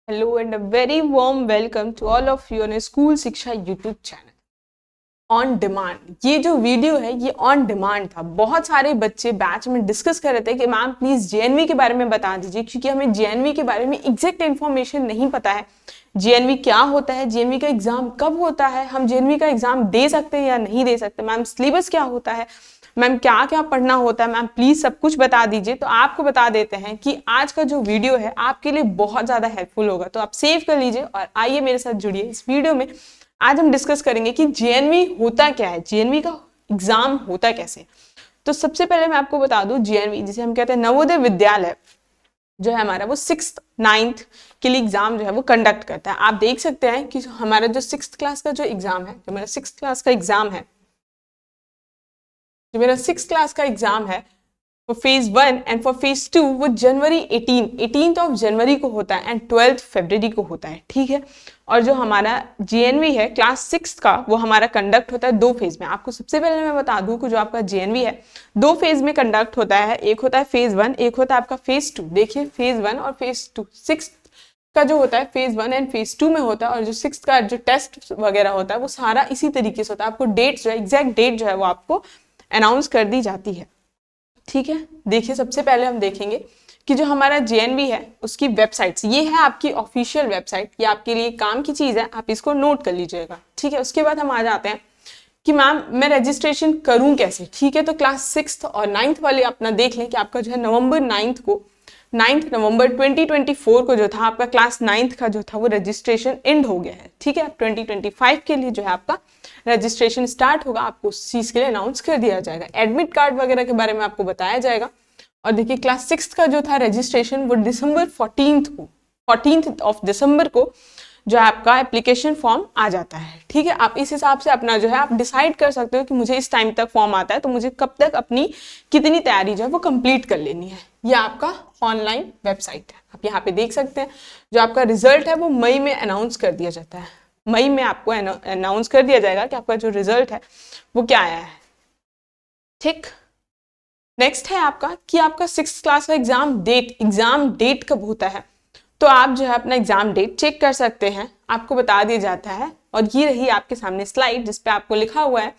Hello and a very warm welcome to all of you on a school शिक्षा YouTube channel on demand. ये जो video है ये on demand था। बहुत सारे बच्चे बैच में डिस्कस कर रहे थे कि मैम प्लीज जेएनवी के बारे में बता दीजिए, क्योंकि हमें जेएनवी के बारे में एग्जैक्ट इन्फॉर्मेशन नहीं पता है। जेएनवी क्या होता है, जेएनवी का एग्जाम कब होता है, हम जेएनवी का एग्जाम दे सकते हैं या नहीं दे सकते, मैम सिलेबस क्या होता है, मैम क्या क्या पढ़ना होता है, मैम प्लीज सब कुछ बता दीजिए। तो आपको बता देते हैं कि आज का जो वीडियो है आपके लिए बहुत ज्यादा हेल्पफुल होगा, तो आप सेव कर लीजिए और आइए मेरे साथ जुड़िए इस वीडियो में। आज हम डिस्कस करेंगे कि जेएनवी होता क्या है, जेएनवी का एग्जाम होता कैसे। तो सबसे पहले मैं आपको बता दूं, जेएनवी जिसे हम कहते हैं नवोदय विद्यालय जो है हमारा, वो 6th 9th के लिए एग्जाम जो है वो कंडक्ट करता है। आप देख सकते हैं कि हमारा जो 6th क्लास का जो एग्जाम है, जो मेरा 6th क्लास का एग्जाम है, जो मेरा 6th क्लास का एग्जाम है for phase 1 and for phase 2 वो जनवरी 18 ऑफ जनवरी को होता है एंड 12th फरवरी को होता है, ठीक है। और जो हमारा जेएनवी है क्लास 6 का, वो हमारा कंडक्ट होता है 2 फेज में। आपको सबसे पहले मैं बता दूं कि जो आपका जेएनवी है 2 फेज में कंडक्ट होता है। एक होता है फेज 1, एक होता है आपका फेज 2। देखिए फेज 1 और फेज 2, 6 का जो होता है फेज 1 एंड फेज 2 में होता है, और जो 6 का जो टेस्ट वगैरह होता है वो सारा इसी तरीके से होता है। आपको डेट जो है, एग्जैक्ट डेट जो है वो आपको अनाउंस कर दी जाती है, ठीक है। देखिए सबसे पहले हम देखेंगे कि जो हमारा जेएनवी है उसकी वेबसाइट्स, ये है आपकी ऑफिशियल वेबसाइट। ये आपके लिए काम की चीज है, आप इसको नोट कर लीजिएगा, ठीक है। उसके बाद हम आ जाते हैं कि मैम मैं रजिस्ट्रेशन करूं कैसे, ठीक है। तो क्लास 6th और 9th वाले अपना देख लें कि आपका जो है नवंबर 9 नवंबर 2024 को जो था आपका क्लास 9th का जो था वो रजिस्ट्रेशन एंड हो गया है, ठीक है। अब 2025 के लिए जो है आपका रजिस्ट्रेशन स्टार्ट होगा, आपको उस चीज के लिए अनाउंस कर दिया जाएगा। एडमिट कार्ड वगैरह के बारे में आपको बताया जाएगा। और देखिए क्लास 6th का जो था रजिस्ट्रेशन वो दिसंबर 14th ऑफ दिसंबर को जो है आपका एप्लीकेशन फॉर्म आ जाता है, ठीक है। आप इस हिसाब से अपना जो है आप डिसाइड कर सकते हो कि मुझे इस टाइम तक फॉर्म आता है तो मुझे कब तक अपनी कितनी तैयारी जो है वो कंप्लीट कर लेनी है। यह आपका ऑनलाइन वेबसाइट है, आप यहाँ पे देख सकते हैं। जो आपका रिजल्ट है वो मई में अनाउंस कर दिया जाता है। मई में आपको अनाउंस कर दिया जाएगा कि आपका जो रिजल्ट है वो क्या आया है, ठीक। नेक्स्ट है आपका कि आपका 6th क्लास का एग्जाम डेट कब होता है। तो आप जो है अपना एग्जाम डेट चेक कर सकते हैं, आपको बता दिया जाता है। और ये रही आपके सामने स्लाइड जिसपे आपको लिखा हुआ है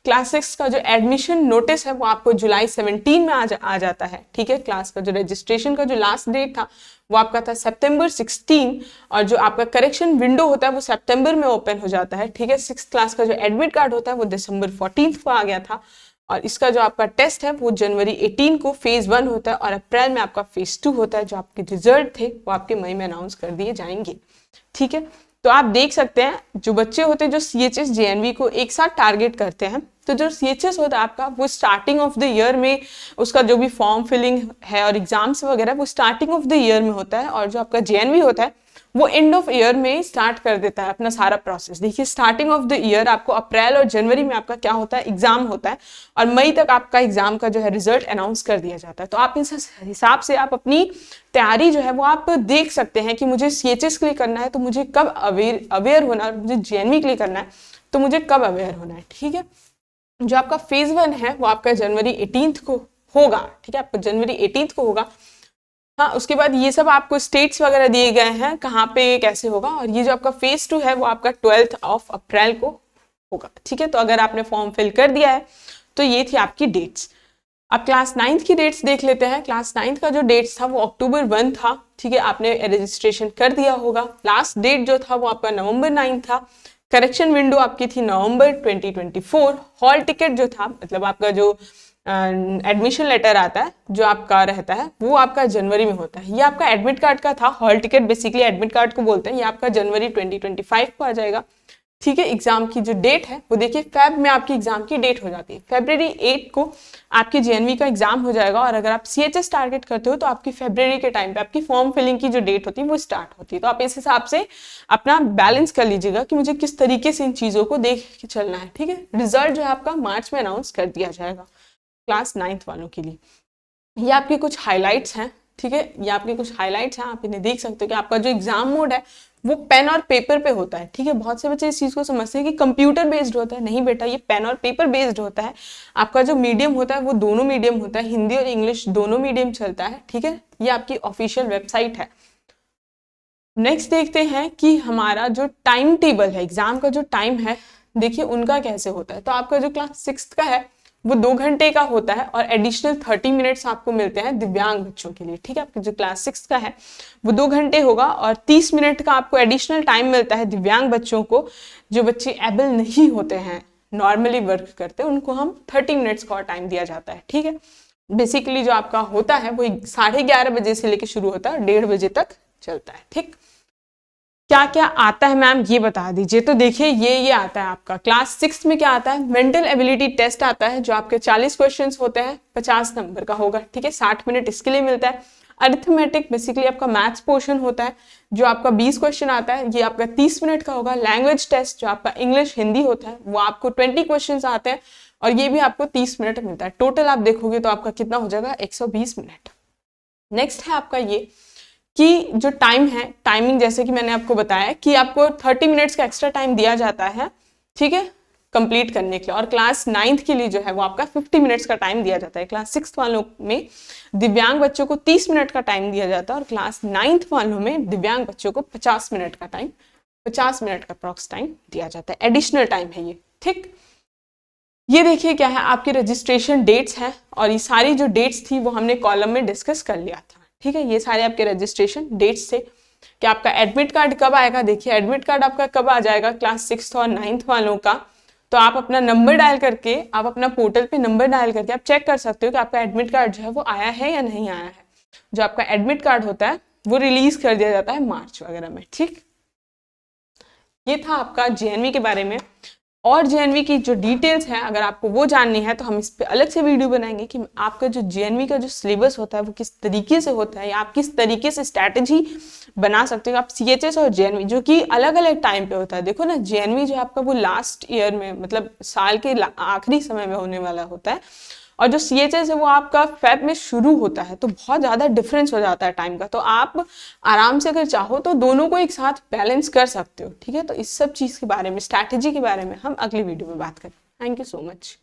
क्लास 6 का जो एडमिशन नोटिस है वो आपको जुलाई 17 में आ जाता है, ठीक है। क्लास का जो रजिस्ट्रेशन का जो लास्ट डेट था वो आपका था सितंबर 16, और जो आपका करेक्शन विंडो होता है वो सितंबर में ओपन हो जाता है, ठीक है। 6th क्लास का जो एडमिट कार्ड होता है वो दिसंबर 14 को आ गया था। और इसका जो आपका टेस्ट है वो जनवरी 18 को फेज 1 होता है, और अप्रैल में आपका फेज 2 होता है। जो आपके रिजल्ट थे वो आपके मई में अनाउंस कर दिए जाएंगे, ठीक है। तो आप देख सकते हैं जो बच्चे होते हैं जो सीएचएस जेएनवी को एक साथ टारगेट करते हैं, तो जो सीएचएस होता है आपका वो स्टार्टिंग ऑफ द ईयर में उसका जो भी फॉर्म फिलिंग है और एग्जाम्स वगैरह वो स्टार्टिंग ऑफ द ईयर में होता है। और जो आपका जेएनवी होता है वो एंड ऑफ ईयर में स्टार्ट कर देता है अपना सारा प्रोसेस। देखिए स्टार्टिंग ऑफ द ईयर आपको अप्रैल और जनवरी में आपका क्या होता है, एग्जाम होता है, और मई तक आपका एग्जाम का जो है रिजल्ट अनाउंस कर दिया जाता है। तो आप इस हिसाब से आप अपनी तैयारी जो है वो आप देख सकते हैं कि मुझे सीएचएस के लिए करना है तो मुझे कब अवेयर होना है, मुझे जेएनवी के लिए करना है तो मुझे कब अवेयर होना है, ठीक है। जो आपका फेज 1 है वो आपका जनवरी 18 को होगा, ठीक है। आपको जनवरी 18 को होगा। हाँ, उसके बाद ये सब आपको स्टेट्स वगैरह दिए गए हैं कहाँ पे कैसे होगा। और ये जो आपका फेज 2 है वो आपका 12th ऑफ अप्रैल को होगा, ठीक है। तो अगर आपने फॉर्म फिल कर दिया है तो ये थी आपकी डेट्स। अब क्लास 9th की डेट्स देख लेते हैं। क्लास 9th का जो डेट्स था वो अक्टूबर 1 था, ठीक है। आपने रजिस्ट्रेशन कर दिया होगा। लास्ट डेट जो था वो आपका नवंबर 9 था। करेक्शन विंडो आपकी थी नवंबर 2024। हॉल टिकट जो था, मतलब आपका जो एडमिशन लेटर आता है जो आपका रहता है वो आपका जनवरी में होता है। ये आपका एडमिट कार्ड का था, hall ticket basically admit card को बोलते हैं। ये आपका जनवरी 2025 को आ जाएगा, ठीक है। एग्जाम की जो डेट है वो देखिए फेब में आपकी एग्जाम की डेट हो जाती है। फरवरी 8 को आपकी जेएनवी का एग्जाम हो जाएगा। और अगर आप सीएचएस टारगेट करते हो तो आपकी फरवरी के टाइम पे आपकी फॉर्म फिलिंग की जो डेट होती है वो स्टार्ट होती है। तो आप इस हिसाब से अपना बैलेंस कर लीजिएगा कि मुझे किस तरीके से इन चीजों को देख के चलना है, ठीक है। रिजल्ट जो है आपका मार्च में अनाउंस कर दिया जाएगा क्लास 9th वालों के लिए। ये आपके कुछ हाइलाइट्स हैं, ठीक है। ये आपके कुछ हाइलाइट्स हैं, आप इन्हें देख सकते हो कि आपका जो एग्जाम मोड है वो पेन और पेपर पे होता है, ठीक है। बहुत से बच्चे इस चीज को समझते हैं कि कंप्यूटर बेस्ड होता है, नहीं बेटा, ये पेन और पेपर बेस्ड होता है। आपका जो मीडियम होता है वो दोनों मीडियम होता है, हिंदी और इंग्लिश दोनों मीडियम चलता है, ठीक है। ये आपकी ऑफिशियल वेबसाइट है। नेक्स्ट देखते हैं कि हमारा जो टाइम टेबल है, एग्जाम का जो टाइम है, देखिए उनका कैसे होता है। तो आपका जो क्लास 6 का है वो 2 घंटे का होता है और एडिशनल 30 मिनट्स आपको मिलते हैं दिव्यांग बच्चों के लिए, ठीक है। आपका जो क्लास 6 का है वो 2 घंटे होगा और 30 मिनट का आपको एडिशनल टाइम मिलता है दिव्यांग बच्चों को। जो बच्चे एबल नहीं होते हैं, नॉर्मली वर्क करते हैं, उनको हम 30 मिनट्स का और टाइम दिया जाता है, ठीक है। बेसिकली जो आपका होता है वो 11:30 बजे से लेकर शुरू होता है, 1:30 बजे तक चलता है, ठीक। क्या क्या आता है मैम ये बता दीजिए। तो देखिए ये आता है आपका क्लास 6 में क्या आता है, मेंटल एबिलिटी टेस्ट आता है, जो आपके 40 क्वेश्चंस होते हैं, 50 नंबर का होगा, ठीक है। 60 मिनट इसके लिए मिलता है। अरिथमेटिक बेसिकली आपका मैथ्स पोर्शन होता है, जो आपका 20 क्वेश्चन आता है, ये आपका 30 मिनट का होगा। लैंग्वेज टेस्ट जो आपका इंग्लिश हिंदी होता है वो आपको 20 क्वेश्चन आते हैं और ये भी आपको 30 मिनट मिलता है। टोटल आप देखोगे तो आपका कितना हो जाएगा, 120 मिनट। नेक्स्ट है आपका ये कि जो टाइम है, टाइमिंग जैसे कि मैंने आपको बताया कि आपको 30 मिनट्स का एक्स्ट्रा टाइम दिया जाता है, ठीक है, कंप्लीट करने के लिए। और क्लास 9th के लिए जो है वो आपका 50 मिनट्स का टाइम दिया जाता है। क्लास 6 वालों में दिव्यांग बच्चों को 30 मिनट का टाइम दिया जाता है और क्लास 9th वालों में दिव्यांग बच्चों को 50 मिनट का टाइम, 50 मिनट का अप्रॉक्स टाइम दिया जाता है। एडिशनल टाइम है ये, ठीक। ये देखिए क्या है, आपकी रजिस्ट्रेशन डेट्स हैं और ये सारी जो डेट्स थी वो हमने कॉलम में डिस्कस कर लिया था, ठीक है। ये सारे आपके रजिस्ट्रेशन डेट्स थे कि आपका एडमिट कार्ड कब आएगा। देखिए एडमिट कार्ड आपका कब आ जाएगा, क्लास 6 और 9th वालों का। तो आप अपना नंबर डायल करके, आप अपना पोर्टल पे नंबर डायल करके आप चेक कर सकते हो कि आपका एडमिट कार्ड जो है वो आया है या नहीं आया है। जो आपका एडमिट कार्ड होता है वो रिलीज कर दिया जाता है मार्च वगैरह में, ठीक। ये था आपका जेएनवी के बारे में। और जेएनवी की जो डिटेल्स हैं अगर आपको वो जाननी है तो हम इस पे अलग से वीडियो बनाएंगे कि आपका जो जेएनवी का जो सिलेबस होता है वो किस तरीके से होता है या आप किस तरीके से स्ट्रैटेजी बना सकते हो। आप सीएचएस और जेएनवी जो कि अलग अलग टाइम पे होता है, देखो ना, जेएनवी जो आपका वो लास्ट ईयर में, मतलब साल के आखिरी समय में होने वाला होता है और जो सीएचएस है वो आपका फेब में शुरू होता है। तो बहुत ज़्यादा डिफरेंस हो जाता है टाइम का। तो आप आराम से अगर चाहो तो दोनों को एक साथ बैलेंस कर सकते हो, ठीक है। तो इस सब चीज़ के बारे में, स्ट्रैटेजी के बारे में हम अगली वीडियो में बात करें। Thank you so much.